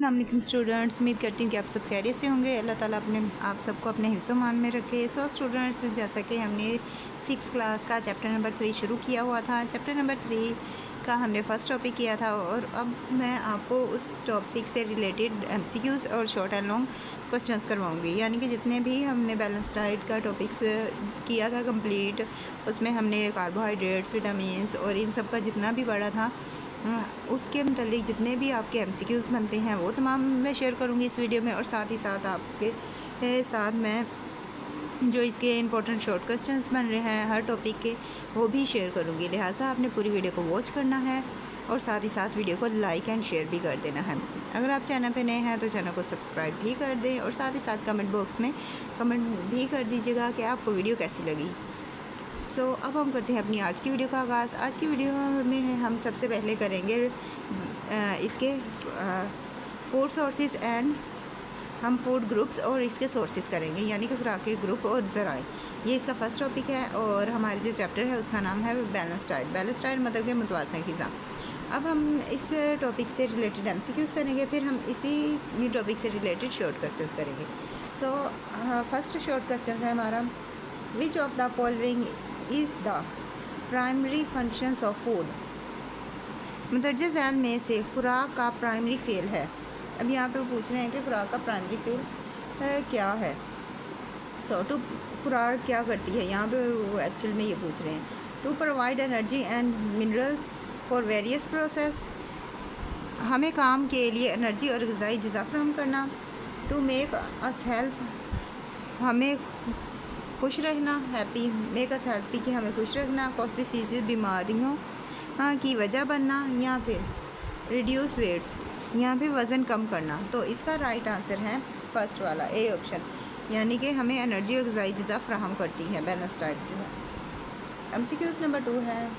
अस्सलाम स्टूडेंट्स, उम्मीद करती हूँ कि आप सब खैरियत से होंगे। अल्लाह ताला अपने आप सबको अपने हिफ्ज़-ओ-मान में रखे। सो स्टूडेंट्स, जैसा कि हमने 6 क्लास का चैप्टर नंबर 3 शुरू किया हुआ था। चैप्टर नंबर 3 का हमने फ़र्स्ट टॉपिक किया था और अब मैं आपको उस टॉपिक से रिलेटेड एमसीक्यूज़ और शॉर्ट एंड लॉन्ग क्वेश्चंस करवाऊँगी। यानी कि जितने भी हमने बैलेंस डाइट का टॉपिक्स किया था कंप्लीट, उसमें हमने कार्बोहाइड्रेट्स, विटामिन्स और इन सब का जितना भी पढ़ा था, उसके मतलब जितने भी आपके एमसीक्यूज़ बनते हैं वो तमाम मैं शेयर करूँगी इस वीडियो में। और साथ ही साथ आपके साथ मैं जो इसके इंपॉर्टेंट शॉर्ट क्वेश्चंस बन रहे हैं हर टॉपिक के, वो भी शेयर करूँगी। लिहाजा आपने पूरी वीडियो को वॉच करना है और साथ ही साथ वीडियो को लाइक एंड शेयर भी कर देना है। अगर आप चैनल पे नए हैं तो चैनल को सब्सक्राइब भी कर दें और साथ ही साथ कमेंट बॉक्स में कमेंट भी कर दीजिएगा कि आपको वीडियो कैसी लगी। सो अब हम करते हैं अपनी आज की वीडियो का आगाज़। आज की वीडियो में हम सबसे पहले करेंगे इसके फूड सोर्सेज एंड हम फूड ग्रुप्स और इसके सोर्सेज करेंगे, यानी कि खुराकी ग्रुप और ज़राए। ये इसका फर्स्ट टॉपिक है और हमारे जो चैप्टर है उसका नाम है बैलेंस डाइट। बैलेंस डाइट मतलब कि मुतवाज़िन ग़िज़ा। अब हम इस टॉपिक से रिलेटेड एमसीक्यूज़ करेंगे, फिर हम इसी टॉपिक से रिलेटेड शॉर्ट क्वेश्चंस करेंगे। सो फर्स्ट शॉर्ट क्वेश्चन है हमारा, which of the following is the primary functions of food. मुतरज्जिह ज़ैन में से खुराक का प्राइमरी फेल है। अब यहाँ पे वो पूछ रहे हैं कि खुराक का प्राइमरी फेल क्या है। सो टू खुराक क्या करती है, यहाँ पे वो एक्चुअल में ये पूछ रहे हैं। To provide energy and minerals for various process, हमें काम के लिए एनर्जी और ग़िज़ाई अज्जा फराहम करना। टू मेक अस हेल्प, हमें खुश रहना, हैप्पी मेक अस हैप्पी कि हमें खुश रखना। कॉज डिसीज़, बीमारियों की वजह बनना, या फिर रिड्यूस वेट्स, यहाँ पे वज़न कम करना। तो इसका राइट आंसर है फर्स्ट वाला, ए ऑप्शन, यानी कि हमें एनर्जी और ग़िज़ाई अज्जा फराहम करती है बैलेंस डाइट जो है। एमसीक्यूज़ नंबर 2 है,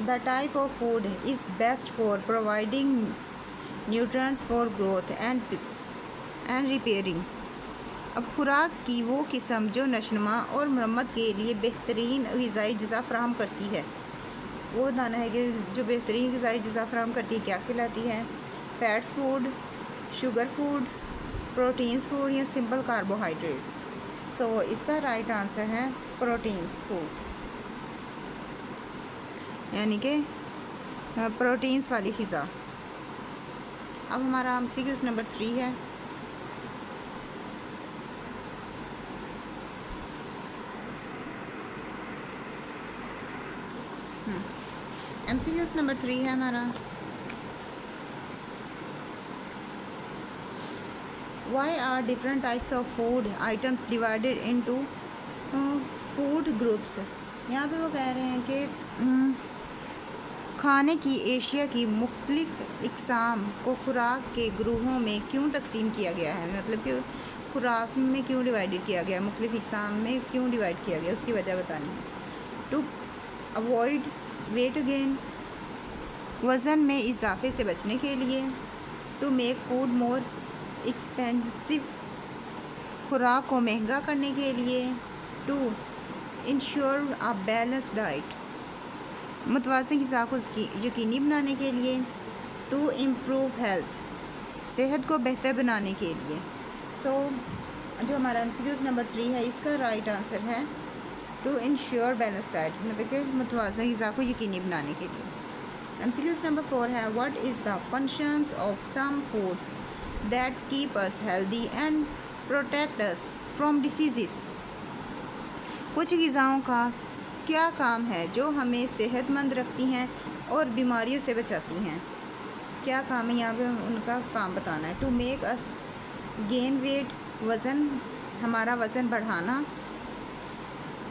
the type of food is best for providing nutrients for growth and repairing. अब खुराक की वो किस्म जो नशोनुमा और मरम्मत के लिए बेहतरीन ग़िज़ाई अज्जा फराहम करती है, वो दाना है कि जो बेहतरीन ग़िज़ाई अज्जा फराहम करती है क्या कहलाती है। Fats food, sugar food, proteins food या सिंपल कार्बोहाइड्रेट्स। सो इसका राइट आंसर है प्रोटीन्स फूड, यानी कि प्रोटीन्स वाली ग़िज़ा। अब हमारा एमसीक्यूज़ नंबर 3 है, एमसीक्यूज़ नंबर 3 है हमारा, why are different types of food items divided into food groups. यहाँ पे वो कह रहे हैं कि खाने की एशिया की मुख्तलिफ इक़साम को खुराक के ग्रुपों में क्यों तकसीम किया गया है, मतलब कि खुराक में क्यों डिवाइडेड किया गया, मुख्तलिफ इक़साम में क्यों डिवाइड किया गया, उसकी वजह बतानी है। टू अवॉइड वेट गेन, वज़न में इजाफे से बचने के लिए। To make food more expensive, खुराक को महंगा करने के लिए। To ensure a balance diet, मुतवाज़िन ग़िज़ा को यकीनी बनाने के लिए। टू इम्प्रूव हेल्थ, सेहत को बेहतर बनाने के लिए। सो जो हमारा एमसीक्यूज़ नंबर 3 है, इसका राइट आंसर है टू इंश्योर बैलेंस डाइट, मतलब कि मुतवाज़िन ग़िज़ा को यकीनी बनाने के लिए। एमसीक्यूज़ नंबर 4 है, what is the functions of some foods that keep us healthy and protect us from disease. कुछ ग़िज़ाओं का क्या काम है जो हमें सेहतमंद रखती हैं और बीमारियों से बचाती हैं। क्या काम है, यहाँ पे उनका काम बताना है। To make us gain weight, वज़न, हमारा वज़न बढ़ाना।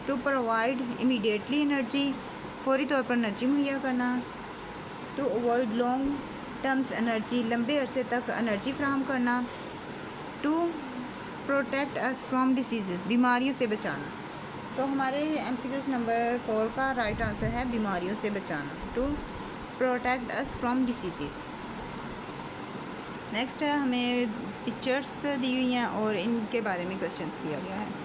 टू प्रोवाइड इमीडिएटली एनर्जी, फौरी तौर पर एनर्जी मुहैया करना। To avoid long terms energy, लंबे अरसे तक एनर्जी फराहम करना। To protect us from disease, बीमारियों से बचाना। तो हमारे एमसीक्यूज़ नंबर 4 का राइट आंसर है बीमारियों से बचाना, to protect us from disease. Next है, हमें पिक्चर्स दी हुई हैं और इनके बारे में क्वेश्चंस किया गया है।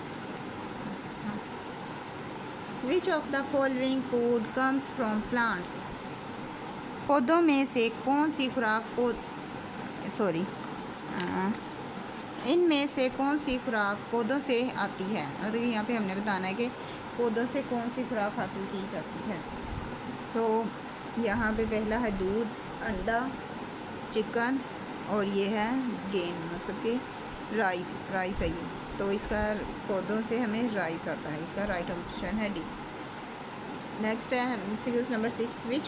Which of the following food comes from plants, पौधों में से कौन सी खुराक इनमें से कौन सी खुराक पौधों से आती है। और यहाँ पे हमने बताना है कि पौधों से कौन सी खुराक हासिल की जाती है। सो यहाँ पे पहला है दूध, अंडा, चिकन और ये है गेन, मतलब कि राइस है ये। तो इसका पौधों से हमें राइस आता है, इसका राइट ऑप्शन है डी। नेक्स्ट है MCQs number 6, which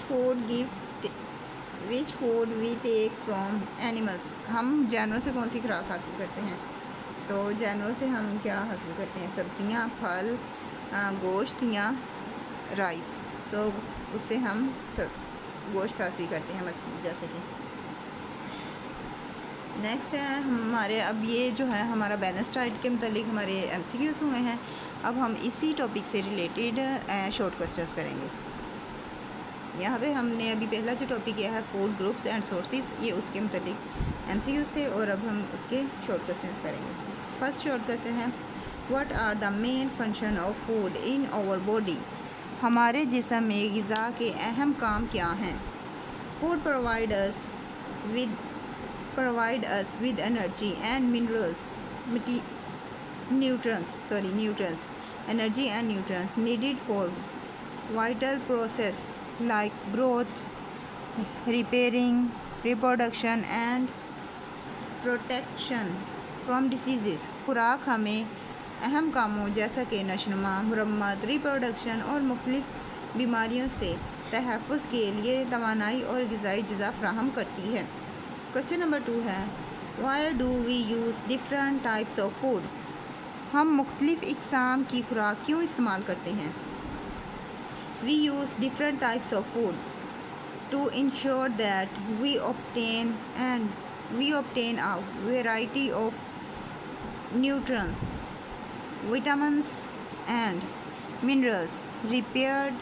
food we take from animals. हम जानवरों से कौन सी खुराक हासिल करते हैं। तो जानवरों से हम क्या हासिल करते हैं, सब्जियां, फल, गोश्त या राइस। तो उससे हम गोश्त हासिल करते हैं, मछली जैसे कि। नेक्स्ट है हमारे, अब ये जो है हमारा बैलेंस डाइट के मतलब हमारे एमसीक्यूज हुए हैं। अब हम इसी टॉपिक से रिलेटेड शॉर्ट क्वेश्चंस करेंगे। यहाँ पे हमने अभी पहला जो टॉपिक किया है फूड ग्रुप्स एंड सोर्सेज, ये उसके मतलब एमसीक्यूज थे और अब हम उसके शॉर्ट क्वेश्चंस करेंगे। फर्स्ट शॉर्ट क्वेश्चन है, what are the main function of food in our body. हमारे जिस्म में ग़िज़ा के अहम काम क्या हैं। Food provide us with energy and minerals, nutrients, energy and nutrients needed for vital process like growth, repairing, reproduction and protection from diseases। खुराक हमें अहम कामों जैसा कि नशोनुमा, मुरम्मत, रिप्रोडक्शन और मुख्तलिफ बीमारियों से तहफ़्फ़ुज़ के लिए तवानाई और ग़िज़ाई अज्जा फ़राहम करती है। क्वेश्चन नंबर 2 है, why do we use different types of food. हम मुख्तलिफ़ इक़साम की खुराक क्यों इस्तेमाल करते हैं। We use different types of food to ensure that we obtain a variety of nutrients, vitamins and minerals repaired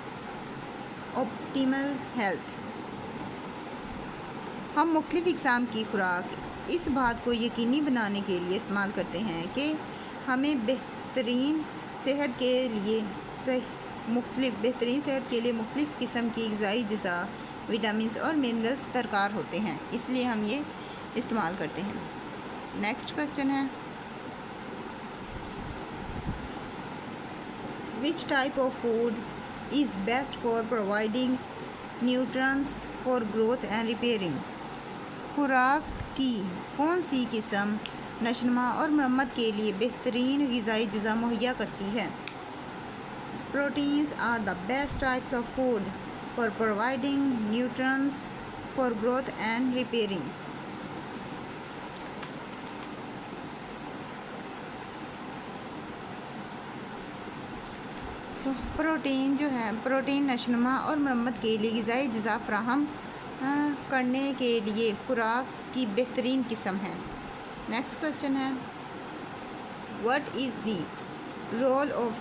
optimal health। हम मुख्तलिफ़ इक़साम की खुराक इस बात को यकीनी बनाने के लिए इस्तेमाल करते हैं कि हमें बेहतरीन सेहत के लिए मुख्तलिफ़ किस्म की ग़िज़ाई अज्जा, विटामिन्स और मिनरल्स दरकार होते हैं, इसलिए हम ये इस्तेमाल करते हैं। नेक्स्ट क्वेश्चन है, which type of food is best for providing nutrients for growth and repairing. खुराक की कौन सी किस्म नशोनुमा और मरम्मत के लिए बेहतरीन ग़िज़ाई अज्जा मुहैया करती है। Proteins are the best types of food for providing nutrients for growth and repairing. Protein जो है, प्रोटीन नशोनुमा और मरम्मत के लिए ग़िज़ाई अज्जा फ़राहम करने के लिए खुराक की बेहतरीन किस्म है। नेक्स्ट क्वेश्चन है, what is the role of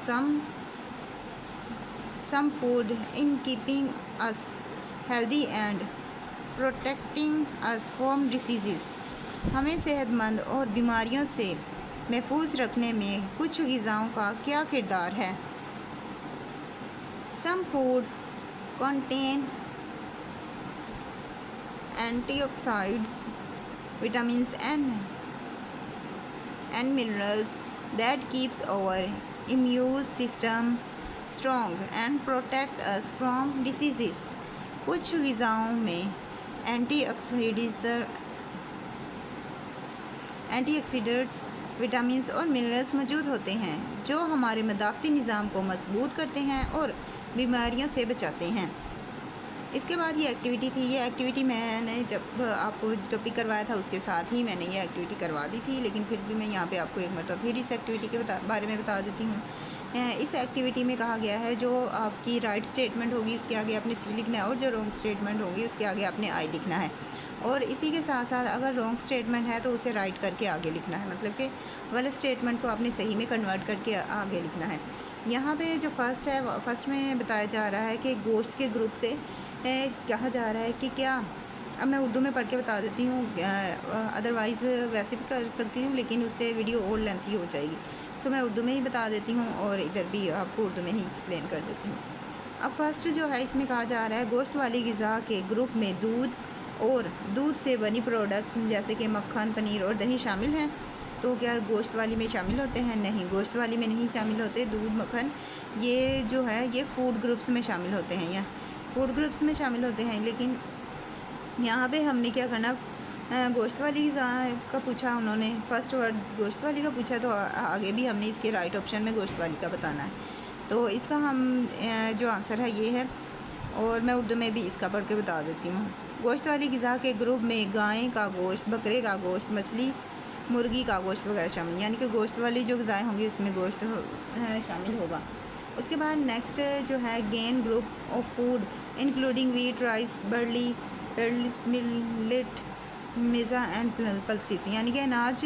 some food in keeping us healthy and protecting us from disease. हमें सेहतमंद और बीमारियों से महफूज रखने में कुछ ग़िज़ाओं का क्या किरदार है। Some foods contain antioxidants, vitamins and minerals that keeps our immune system strong and protect us from diseases। कुछ ग़िज़ाओं में एंटीऑक्सीडेंट्स, विटामिन्स और मिनरल्स मौजूद होते हैं जो हमारे मदाफ़ती निज़ाम को मजबूत करते हैं और बीमारियों से बचाते हैं। इसके बाद ये एक्टिविटी थी, ये एक्टिविटी मैंने जब आपको टॉपिक करवाया था उसके साथ ही मैंने ये एक्टिविटी करवा दी थी, लेकिन फिर भी मैं यहाँ पे आपको एक मरतबा फिर इस एक्टिविटी के बारे में बता देती हूँ। इस एक्टिविटी में कहा गया है जो आपकी राइट स्टेटमेंट होगी उसके आगे आपने सी लिखना है और जो रॉन्ग स्टेटमेंट होगी उसके आगे आपने आई लिखना है। और इसी के साथ साथ अगर रॉन्ग स्टेटमेंट है तो उसे राइट करके आगे लिखना है, मतलब कि गलत स्टेटमेंट को आपने सही में कन्वर्ट करके आगे लिखना है। यहाँ पे जो फर्स्ट है, फर्स्ट में बताया जा रहा है कि गोश्त के ग्रुप से कहा जा रहा है कि क्या, अब मैं उर्दू में पढ़ के बता देती हूँ, अदरवाइज़ वैसे भी कर सकती हूँ लेकिन उससे वीडियो और लेंथी हो जाएगी। सो मैं उर्दू में ही बता देती हूँ और इधर भी आपको उर्दू में ही एक्सप्लेन कर देती हूँ। अब फर्स्ट जो है इसमें कहा जा रहा है गोश्त वाली ग़िज़ा के ग्रुप में दूध और दूध से बनी प्रोडक्ट्स जैसे कि मक्खन, पनीर और दही शामिल हैं। तो क्या गोश्त वाली में शामिल होते हैं? नहीं, गोश्त वाली में नहीं शामिल होते। दूध, मक्खन ये जो है ये फूड ग्रुप्स में शामिल होते हैं, या फूड ग्रुप्स में शामिल होते हैं। लेकिन यहाँ पे हमने क्या करना, गोश्त वाली का पूछा उन्होंने, फर्स्ट वर्ड गोश्त वाली का पूछा, तो आगे भी हमने इसके राइट ऑप्शन में गोश्त वाली का बताना है। तो इसका हम जो आंसर है ये है, और मैं उर्दू में भी इसका पढ़ के बता देती हूँ। गोश्त वाली ग़िज़ा के ग्रुप में गाय का गोश्त, बकरे का गोश्त, मछली, मुर्गी का गोश्त वगैरह शामिल, यानी कि गोश्त वाली जो ग़िज़ाएँ होंगी उसमें गोश्त शामिल होगा। उसके बाद नेक्स्ट जो है gain group of food including wheat, rice, barley, millet, Meza and pulses, यानी कि अनाज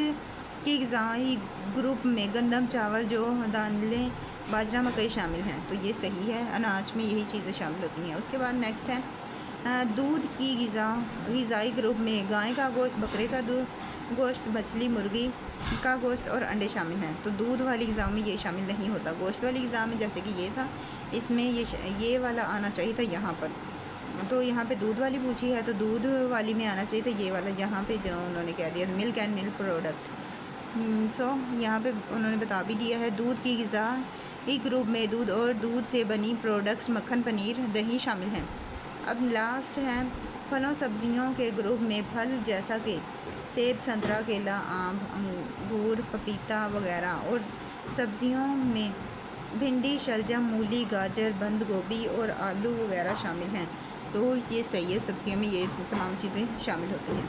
के ग़िज़ाई ग्रुप में गंदम, चावल, जौ, दालें, बाजरा, मकई शामिल हैं। तो ये सही है, अनाज में यही चीज़ें शामिल होती हैं। उसके बाद नेक्स्ट है दूध की ग़िज़ाई ग्रुप में गाय का गोश्त, बकरे का गोश्त, मछली, मुर्गी का गोश्त और अंडे शामिल हैं। तो दूध वाली ग़िज़ा में ये शामिल नहीं होता। गोश्त वाली ग़िज़ा में जैसे कि ये था, इसमें ये वाला आना चाहिए था यहाँ पर। तो यहाँ पे दूध वाली पूछी है तो दूध वाली में आना चाहिए था ये वाला, यहाँ पे जो उन्होंने कह दिया मिल्क एंड मिल्क प्रोडक्ट। सो यहाँ पे उन्होंने बता भी दिया है दूध की ग़िज़ा एक ग्रुप में दूध और दूध से बनी प्रोडक्ट्स, मक्खन, पनीर, दही शामिल हैं। अब लास्ट है फलों सब्जियों के ग्रुप में फल जैसा कि सेब, संतरा, केला, आम, अंगूर, पपीता वगैरह, और सब्जियों में भिंडी, शलजम, मूली, गाजर, बंद गोभी और आलू वगैरह शामिल हैं। तो ये सही है, सब्जियों में ये तमाम चीज़ें शामिल होती हैं।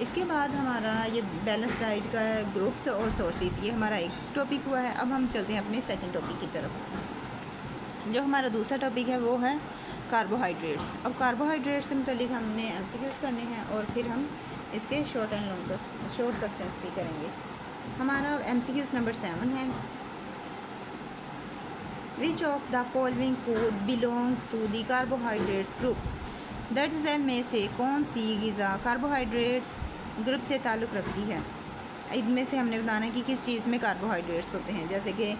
इसके बाद हमारा ये बैलेंस डाइट का ग्रुप्स और सोर्सेस, ये हमारा एक टॉपिक हुआ है। अब हम चलते हैं अपने सेकंड टॉपिक की तरफ। जो हमारा दूसरा टॉपिक है वो है कार्बोहाइड्रेट्स। अब कार्बोहाइड्रेट्स से मुतालिक हमने एमसीक्यूज़ करने हैं और फिर हम इसके short and long short questions भी करेंगे। हमारा एमसीक्यूज़ नंबर 7 है, which of the following food belongs to the carbohydrates groups. दर्ज झैल में से कौन सी ग़िज़ा कार्बोहाइड्रेट्स ग्रुप से ताल्लुक़ रखती है। इनमें से हमने बताना है कि किस चीज़ में कार्बोहाइड्रेट्स होते हैं, जैसे कि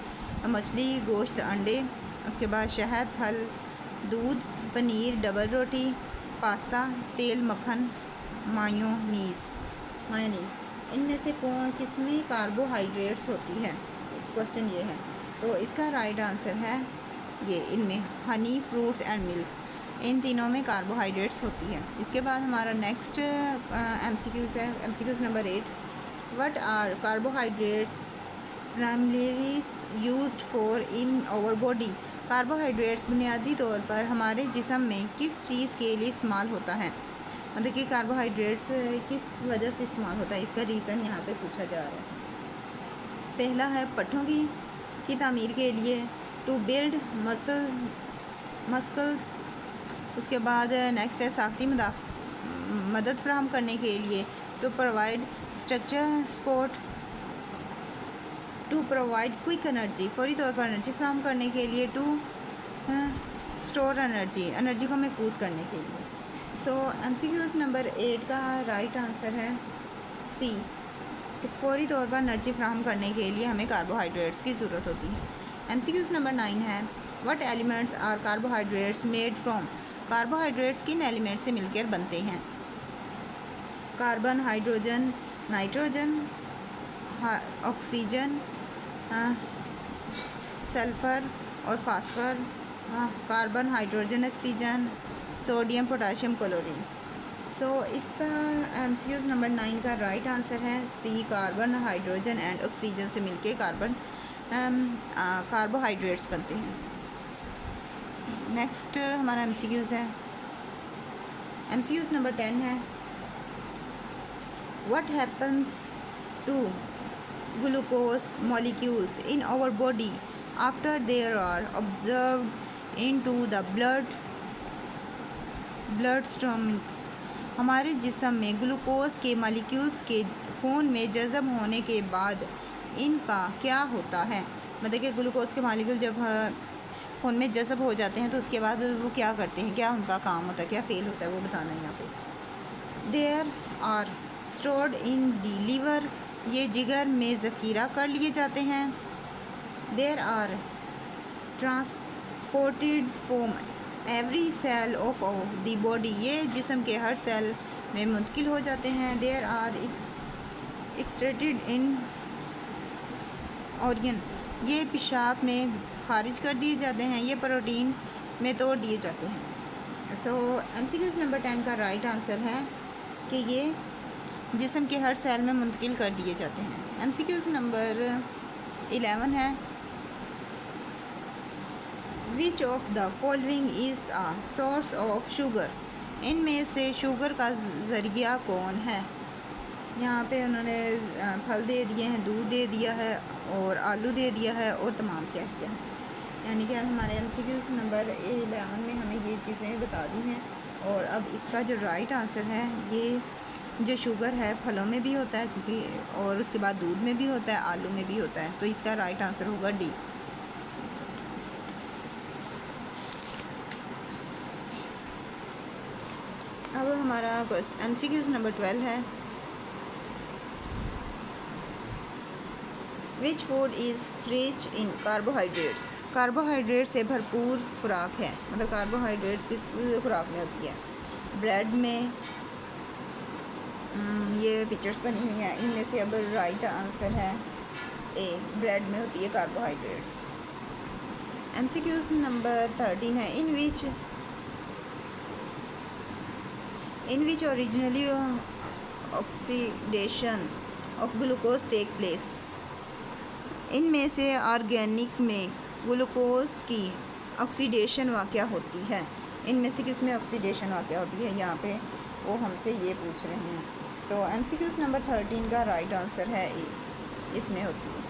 मछली, गोश्त, अंडे, उसके बाद शहद, फल, दूध, पनीर, डबल रोटी, पास्ता, तेल, मक्खन, मायोनीज़। इनमें से किस में कार्बोहाइड्रेट्स होती है, क्वेश्चन ये है। तो इसका राइट आंसर है ये, इनमें हनी, फ्रूट्स एंड मिल्क, इन तीनों में कार्बोहाइड्रेट्स होती है। इसके बाद हमारा नेक्स्ट एमसीक्यूज़ है, MCQs number 8, what are carbohydrates primarily used for in our body. Carbohydrates बुनियादी तौर पर हमारे जिस्म में किस चीज़ के लिए इस्तेमाल होता है, मतलब कि कार्बोहाइड्रेट्स किस वजह से इस्तेमाल होता है, इसका रीज़न यहाँ पे पूछा जा रहा है। पहला है पट्ठों की तामीर के लिए, टू बिल्ड मसल्स। उसके बाद नेक्स्ट है साख्ती मदद फराहम करने के लिए, to provide structure support, to provide quick energy, फौरी तौर पर एनर्जी फराहम करने के लिए, टू स्टोर एनर्जी को महफूज करने के लिए। सो एमसीक्यूज़ नंबर 8 का राइट आंसर है सी, कि फौरी तौर पर एनर्जी फराहम करने के लिए हमें कार्बोहाइड्रेट्स की ज़रूरत होती है। एमसीक्यूज़ नंबर 9 है, what elements are carbohydrates made from. Carbohydrates किन एलिमेंट से मिलकर बनते हैं। Carbon, hydrogen, nitrogen, oxygen, sulphur और phosphor, carbon, hydrogen, oxygen, sodium, potassium, chlorine. So इसका एमसीक्यूज़ नंबर 9 का राइट आंसर है C, carbon, hydrogen and oxygen से मिलके कार्बोहाइड्रेट्स बनते हैं। नेक्स्ट हमारा एमसीक्यूज़ है, एमसीक्यूज़ नंबर 10 है, what happens to glucose molecules in our body after there are observed into the blood stream. हमारे जिस्म में ग्लूकोज के मॉलिक्यूल्स के खून में जज़ब होने के बाद इनका क्या होता है, मतलब कि ग्लूकोज के मॉलिक्यूल जब खून में जज़ब हो जाते हैं तो उसके बाद वो क्या करते हैं, क्या उनका काम होता है, क्या फेल होता है, वो बताना है यहाँ पे। There are stored in the liver, ये जिगर में ज़ख़ीरा कर लिए जाते हैं। There are transported from every cell of the body, ये जिस्म के हर सेल में मुंतकिल हो जाते हैं। There are excreted in organ, ये पेशाब में खारिज कर दिए जाते हैं, ये प्रोटीन में तोड़ दिए जाते हैं। सो MCQ नंबर 10 का राइट आंसर है कि ये जिस्म के हर सेल में मुंतकिल कर दिए जाते हैं। MCQ नंबर 11 है, which of the following is a source of sugar, इनमें से शुगर का ज़रिया कौन है। यहाँ पे उन्होंने फल दे दिए हैं, दूध दे दिया है और आलू दे दिया है और तमाम क्या किया है। यानी कि हमारे MCQ नंबर 11 में हमें ये चीज़ें बता दी हैं। और अब इसका जो राइट आंसर है, ये जो शुगर है फलों में भी होता है क्योंकि, और उसके बाद दूध में भी होता है, आलू में भी होता है, तो इसका राइट आंसर होगा डी। अब हमारा MCQ नंबर 12 है, which food is rich in carbohydrates, carbohydrate से भरपूर खुराक है, मतलब कार्बोहाइड्रेट्स किस खुराक में होती है। ब्रेड में, ये पिक्चर्स बनी हुई हैं, इनमें से अब राइट आंसर है ए, ब्रेड में होती है कार्बोहाइड्रेट्स। MCQ नंबर 13 है, in which originally oxidation of glucose take place, इनमें से ऑर्गेनिक में ग्लूकोज की ऑक्सीडेशन वाक़या होती है। इनमें से किस में ऑक्सीडेशन वाक़या होती है, यहाँ पे वो हमसे ये पूछ रहे हैं। तो MCQ नंबर 13 का राइट आंसर है ए, इसमें होती है।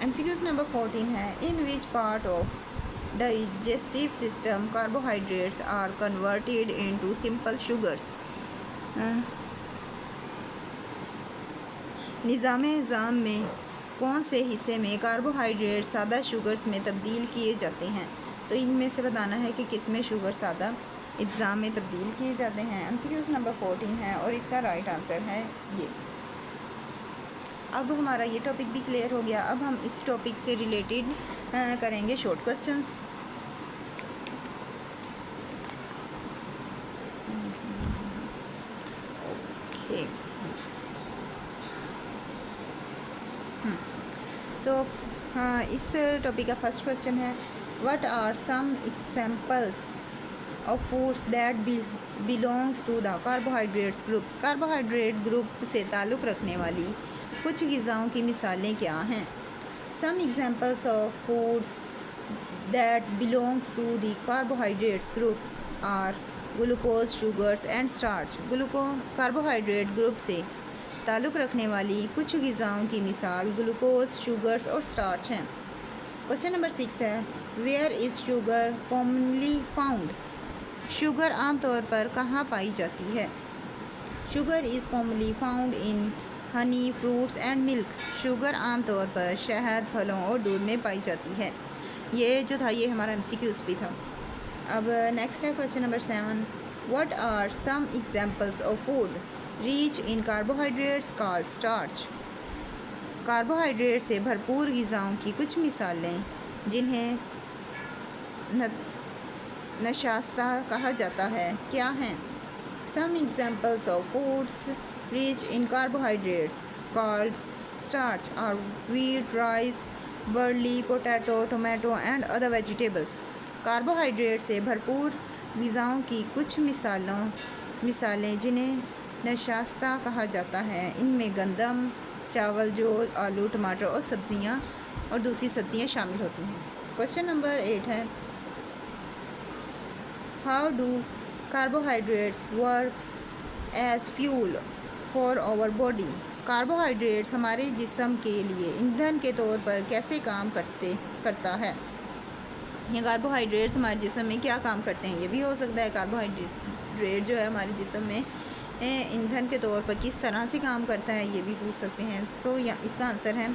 MCQ नंबर 14 है, in which part of digestive system carbohydrates are converted into simple sugars, निज़ाम में कौन से हिस्से में कार्बोहाइड्रेट सादा शुगर्स में तब्दील किए जाते हैं। तो इनमें से बताना है कि किस में शुगर सादा निज़ाम में तब्दील किए जाते हैं। MCQ नंबर 14 है और इसका राइट आंसर है ये। अब हमारा ये टॉपिक भी क्लियर हो गया। अब हम इस टॉपिक से रिलेटेड करेंगे शॉर्ट क्वेश्चंस। ओके, सो इस टॉपिक का फर्स्ट क्वेश्चन है, what are some examples of foods that belongs to the carbohydrates groups, carbohydrate group से ताल्लुक़ रखने वाली कुछ ग़िज़ाओं की मिसालें क्या हैं। Some examples of foods that belongs to the carbohydrates groups are glucose, sugars and starch. Carbohydrate group से ताल्लुक़ रखने वाली कुछ ग़िज़ाओं की मिसाल ग्लूकोज, शुगर्स और स्टार्च हैं। क्वेश्चन नंबर 6 है, where is sugar commonly found, sugar आमतौर पर कहाँ पाई जाती है। Sugar is commonly found in honey, fruits and milk, sugar आमतौर पर शहद, फलों और दूध में पाई जाती है। ये जो था ये हमारा MCQ भी था। अब नेक्स्ट है question number 7, what are some examples of food rich in carbohydrates called starch, carbohydrate से भरपूर ग़िज़ाओं की कुछ मिसालें जिन्हें नशास्ता कहा जाता है क्या हैं। Some examples of foods rich in carbohydrates called starch are wheat, rice, barley, potato, tomato and other vegetables, carbohydrate से भरपूर ग़िज़ाओं की कुछ मिसालें जिन्हें नशास्ता कहा जाता है, इनमें गंदम, चावल, जो आलू, टमाटर और सब्ज़ियाँ और दूसरी सब्ज़ियाँ शामिल होती हैं। क्वेश्चन नंबर 8 है, how do carbohydrates work as fuel for our body, carbohydrates हमारे जिस्म के लिए ईंधन के तौर पर कैसे काम करता है। ये कार्बोहाइड्रेट्स हमारे जिस्म में क्या काम करते हैं, ये भी हो सकता है। कार्बोहाइड्रेट जो है हमारे जिस्म में ईंधन के तौर पर किस तरह से काम करता है, ये भी पूछ सकते हैं। सो इसका आंसर है,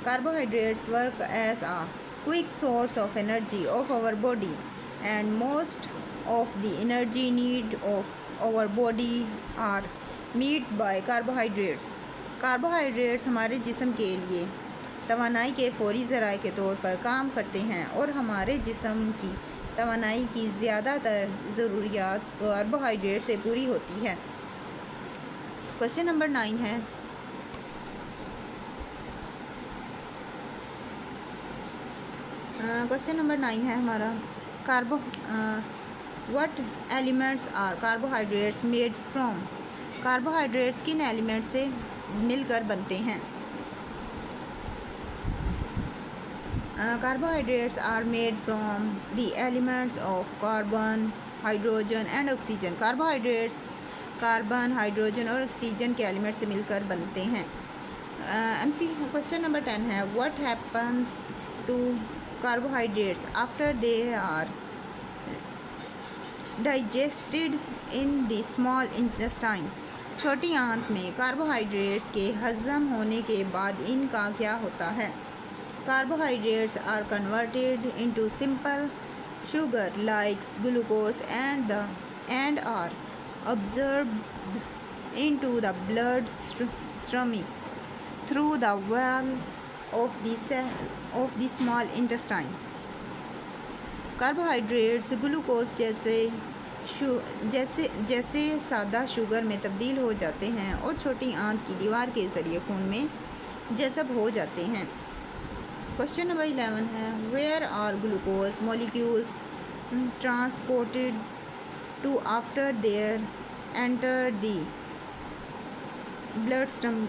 carbohydrates work as a quick source of energy of our body and most of the energy need of our body are meet by carbohydrates, carbohydrates हमारे जिस्म के लिए तवानाई के फौरी ज़राए के तौर पर काम करते हैं और हमारे जिस्म की तवानाई की ज़्यादातर ज़रूरियात कार्बोहाइड्रेट से पूरी होती है। क्वेश्चन नंबर 9 है क्वेश्चन नंबर 9 है हमारा what elements are carbohydrates made from. Carbohydrates किन एलिमेंट से मिलकर बनते हैं। Carbohydrates are made from the elements of carbon, hydrogen and oxygen. Carbohydrates carbon, hydrogen और ऑक्सीजन के एलिमेंट से मिलकर बनते हैं। क्वेश्चन नंबर 10 है what happens to carbohydrates after they are digested in the small intestine. छोटी आंत में कार्बोहाइड्रेट्स के हज़म होने के बाद इनका क्या होता है। Carbohydrates are converted into simple sugar like glucose and are absorbed into the blood stream through the wall of the small intestine. Carbohydrates glucose जैसे सादा शुगर में तब्दील हो जाते हैं और छोटी आंत की दीवार के ज़रिए खून में जज़ब हो जाते हैं। क्वेश्चन नंबर 11 है where are glucose molecules transported to after there enter the blood stream.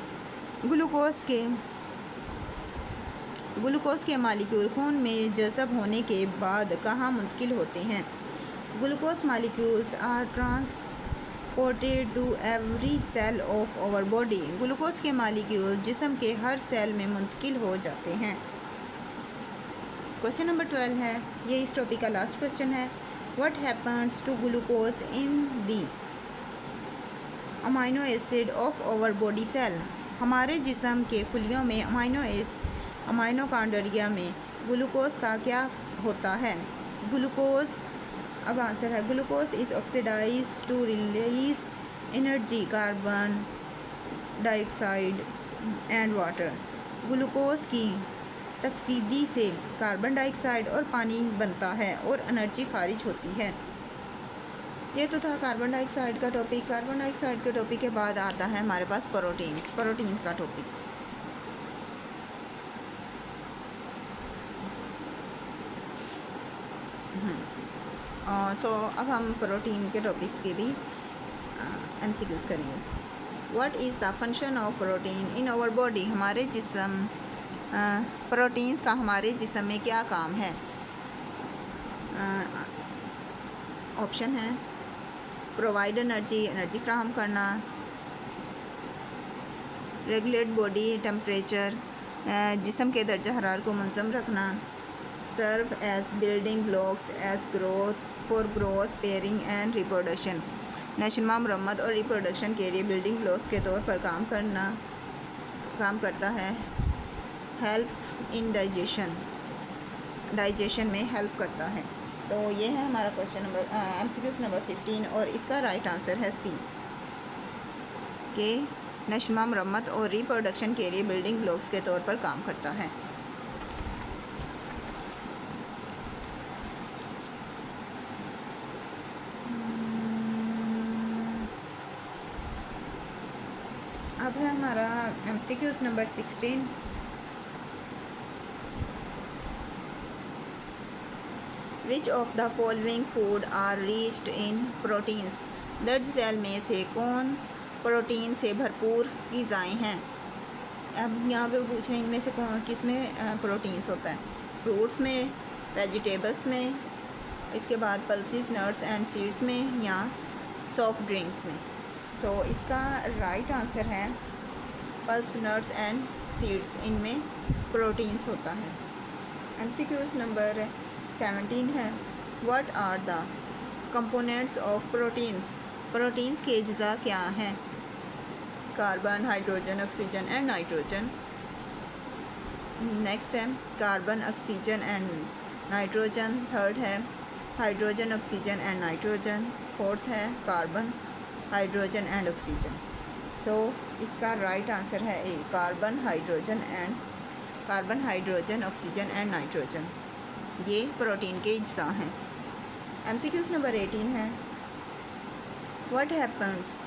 Glucose के मालिक्यूल खून में जज़ब होने के बाद कहाँ मुंतकिल होते हैं। Glucose molecules are transported to every cell of our body. Glucose के मालिक्यूल जिस्म के हर सेल में मुंतकिल हो जाते हैं। क्वेश्चन नंबर 12 है, ये इस टॉपिक का लास्ट क्वेश्चन है। What happens to glucose in the amino acid of our body cell. हमारे जिस्म के खुलियों में माइटोकॉन्ड्रिया में ग्लूकोज का क्या होता है। ग्लूकोज अब आंसर है glucose is oxidize to release energy, carbon dioxide and water. Glucose की तकसीदी से कार्बन डाइऑक्साइड और पानी बनता है और एनर्जी खारिज होती है। ये तो था कार्बन डाइऑक्साइड का टॉपिक। कार्बन डाइऑक्साइड के टॉपिक के बाद आता है हमारे पास प्रोटीन का टॉपिक। अब हम प्रोटीन के टॉपिक्स के भी एमसीक्यूज करेंगे। What is the function of protein in our body. हमारे जिस्म प्रोटीन्स का हमारे जिस्म में क्या काम है। ऑप्शन है प्रोवाइड एनर्जी फ्राहम करना, रेगुलेट बॉडी टेम्परेचर, जिस्म के दर्जा हरार को मुंज़म रखना, serve as building blocks as growth pairing and reproduction. नशोनुमा, मरम्मत और रिप्रोडक्शन के लिए बिल्डिंग ब्लॉक्स के तौर पर काम करता है। हेल्प इन डाइजेशन में हेल्प करता है। तो ये है हमारा क्वेश्चन नंबर एमसीक्यूज नंबर 15 और इसका राइट आंसर है सी के नशोनुमा, मरम्मत और रिप्रोडक्शन के लिए बिल्डिंग ब्लॉक्स के तौर पर काम करता है। अब है हमारा MCQs number 16। Which of the following food are riched in proteins. Blood cell में से कौन प्रोटीन से भरपूर ग़िज़ाएँ हैं। अब यहाँ पे पूछ रहे हैं इनमें से किस में प्रोटीन्स होता है। फ्रूट्स में, वेजिटेबल्स में, इसके बाद पल्सेस, नट्स एंड सीड्स में या सॉफ्ट ड्रिंक्स में। सो इसका राइट आंसर है पल्स, नट्स एंड सीड्स, इनमें प्रोटीन्स होता है। एमसीक्यूज नंबर 17 है what are the components of proteins. Proteins के अज्जा क्या हैं। Carbon, hydrogen, oxygen and nitrogen. Next है carbon, oxygen and nitrogen. Third है hydrogen, oxygen and nitrogen. Fourth है carbon, hydrogen and oxygen. So इसका राइट आंसर है A carbon, hydrogen, oxygen and nitrogen. ये प्रोटीन के अज्जा हैं। एमसीक्यूज नंबर 18 है what happens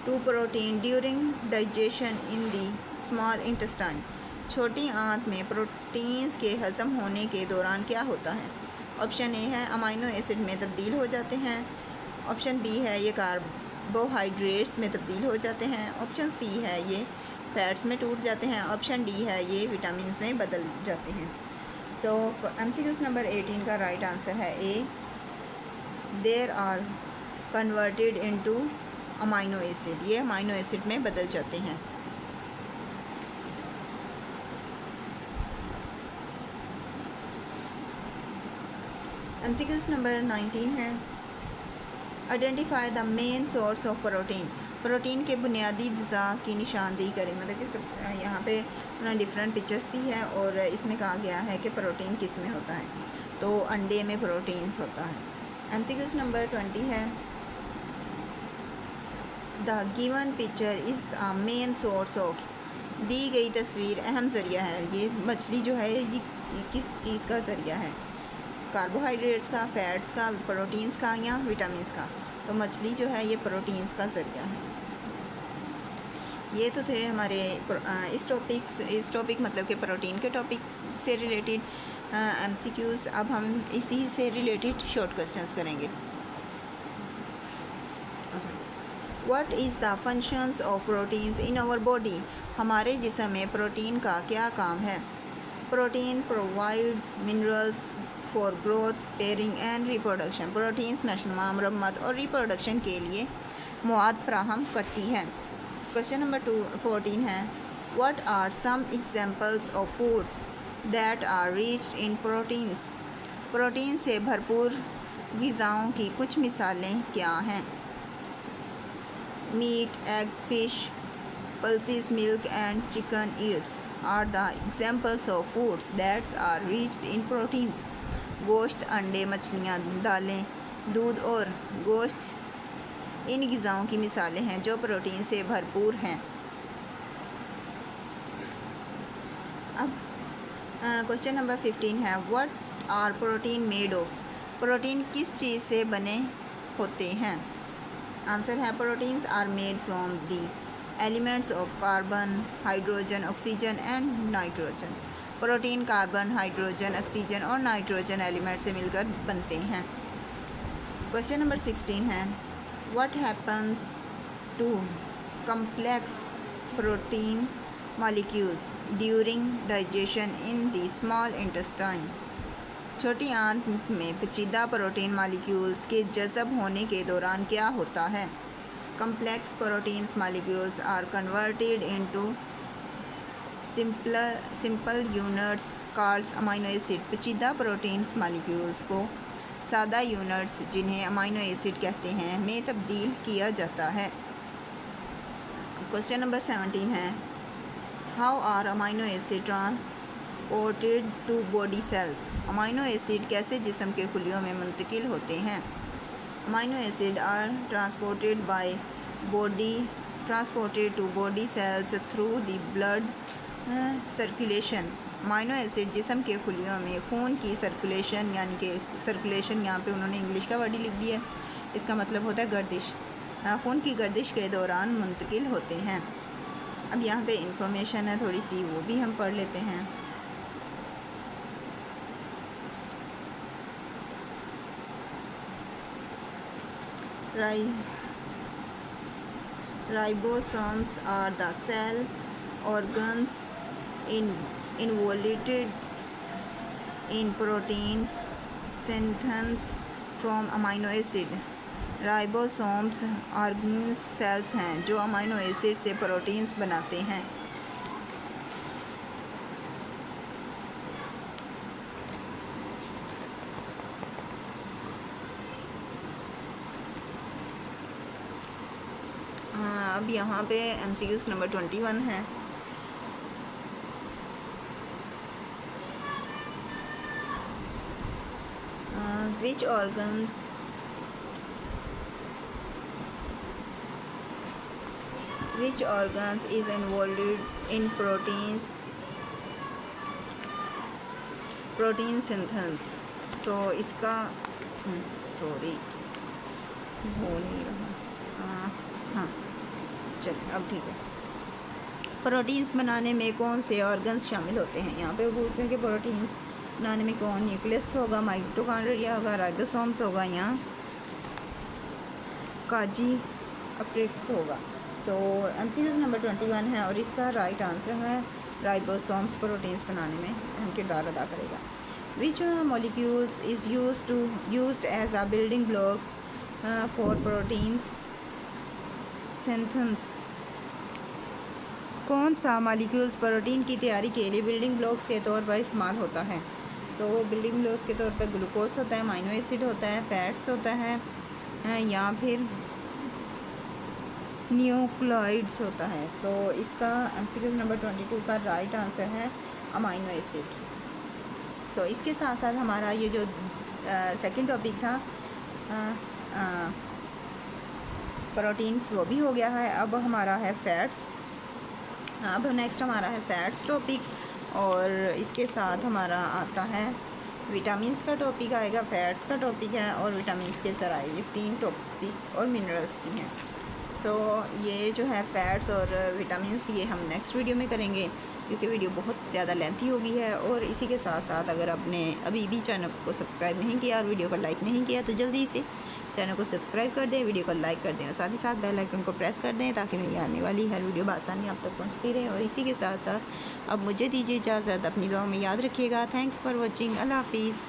to protein during digestion in the small intestine. छोटी आंत में प्रोटीन्स के हज़म होने के दौरान क्या होता है? ऑप्शन ए है अमाइनो एसिड में तब्दील हो जाते हैं। ऑप्शन बी है ये कार्बोहाइड्रेट्स में तब्दील हो जाते हैं। ऑप्शन सी है ये फैट्स में टूट जाते हैं। ऑप्शन डी है ये विटामिन्स में बदल जाते हैं। सो MCQ नंबर 18 का राइट आंसर है A, there are converted into amino acid. ये अमाइनो एसिड में बदल जाते हैं। MCQ नंबर 19 है, identify the main source of protein. Protein के बुनियादी अज़ा की निशानदेही करें। मतलब कि सब यहाँ पे उन्होंने डिफरेंट पिक्चर्स दी है और इसमें कहा गया है कि प्रोटीन किस में होता है, तो अंडे में प्रोटीन्स होता है। MCQ नंबर 20 है, the given picture is a main source of. दी गई तस्वीर अहम ज़रिया है। ये मछली जो है ये किस चीज़ का ज़रिया है? कार्बोहाइड्रेट्स का, फैट्स का, प्रोटीन्स का या विटामिन्स का? तो मछली जो है ये प्रोटीन्स का ज़रिया है। ये तो थे हमारे इस टॉपिक मतलब कि प्रोटीन के टॉपिक से रिलेटेड MCQs। अब हम इसी से रिलेटेड शॉर्ट क्वेश्चंस करेंगे। What is the functions of proteins in our body? हमारे जिस्म में प्रोटीन का क्या काम है? Protein provides minerals for growth, pairing and reproduction. Proteins नशोनुमा, मरम्मत और रिप्रोडक्शन के लिए मवाद फराहम करती है। क्वेश्चन नंबर 14 है, what are some examples of foods that are riched in proteins? Protein से भरपूर ग़िज़ाओं की कुछ मिसालें क्या हैं? Meat, egg, fish, pulses, milk and chicken eats are the examples of foods that are riched in proteins. गोश्त, अंडे, मछलियाँ, दालें, दूध और गोश्त इन ग़िज़ाओं की मिसालें हैं जो प्रोटीन से भरपूर हैं। अब क्वेश्चन नंबर 15 है, what are protein made of? Protein किस चीज़ से बने होते हैं? आंसर है proteins are made from the elements of carbon, hydrogen, oxygen and nitrogen. Protein carbon, hydrogen, oxygen और नाइट्रोजन एलिमेंट से मिलकर बनते हैं। क्वेश्चन नंबर 16 है, what happens to complex protein molecules during digestion in the small intestine? छोटी आंत में पेचीदा प्रोटीन मॉलिक्यूल्स के जज़ब होने के दौरान क्या होता है? Complex proteins molecules are converted into simple units called amino acid. पेचीदा प्रोटीन्स मॉलिक्यूल्स को सादा यूनिट्स जिन्हें अमाइनो एसिड कहते हैं में तब्दील किया जाता है। क्वेश्चन नंबर 17 है, how are amino acid transported to body cells? Amino acid कैसे जिस्म के खुलियों में मुंतकिल होते हैं? Amino acid are transported to body cells through the blood circulation. Amino acid जिस्म के खुलियों में खून की सर्कुलेशन, यानी कि सर्कुलेशन यहाँ पे उन्होंने इंग्लिश का वर्ड ही लिख दिया है, इसका मतलब होता है गर्दिश। खून की गर्दिश के दौरान मुंतकिल होते हैं। अब यहाँ पे इंफॉर्मेशन है थोड़ी सी, वो भी हम पढ़ लेते हैं। Ribosomes are the cell organs involved in proteins synthesis from amino acid. Ribosomes organs cells हैं जो अमाइनो एसिड से प्रोटीन्स बनाते हैं। अब यहाँ पे MCQ नंबर 21 है, which organs is involved in protein synthesis? तो इसका सॉरी हो नहीं रहा, हाँ चलिए अब ठीक है। प्रोटीन्स बनाने में कौन से ऑर्गन्स शामिल होते हैं? यहाँ पे पूछते हैं कि प्रोटीन्स बनाने में कौन, न्यूक्लियस होगा, माइटोकॉन्ड्रिया होगा, राइबोसोम्स होगा या काजी अपरेट्स होगा। सो MCQ नंबर 21 है और इसका राइट आंसर है राइबोसोम्स प्रोटीन्स बनाने में अहम किरदार अदा करेगा। Which molecules is used as a building blocks for proteins synthesis? कौन सा मॉलिक्यूल्स प्रोटीन की तैयारी के लिए बिल्डिंग ब्लॉक्स के तौर पर इस्तेमाल होता है? तो बिल्डिंग ब्लॉक्स के तौर पर ग्लूकोज होता है, अमीनो एसिड होता है, फैट्स होता है या फिर न्यूक्लियोइड्स होता है। तो इसका MCQ नंबर 22 का राइट आंसर है अमीनो एसिड। सो इसके साथ साथ हमारा ये जो सेकंड टॉपिक था प्रोटीन्स वो भी हो गया है। अब हमारा है फैट्स। अब नेक्स्ट हमारा है फैट्स टॉपिक और इसके साथ हमारा आता है विटामिन्स का टॉपिक आएगा, फैट्स का टॉपिक है और विटामिन्स के सराय, ये 3 टॉपिक और मिनरल्स भी हैं। सो ये जो है फैट्स और विटामिन्स ये हम नेक्स्ट वीडियो में करेंगे क्योंकि वीडियो बहुत ज़्यादा लेंथी हो गई है। और इसी के साथ साथ अगर आपने अभी भी चैनल को सब्सक्राइब नहीं किया और वीडियो को लाइक नहीं किया तो जल्दी से चैनल को सब्सक्राइब कर दें, वीडियो को लाइक कर दें और साथ ही साथ बेल आइकन को प्रेस कर दें ताकि मेरी आने वाली हर वीडियो बआसानी आप तक पहुंचती रहे। और इसी के साथ साथ अब मुझे दीजिए इजाज़त, अपनी दुआ में याद रखिएगा। Thanks for watching. अल्लाह हाफिज़।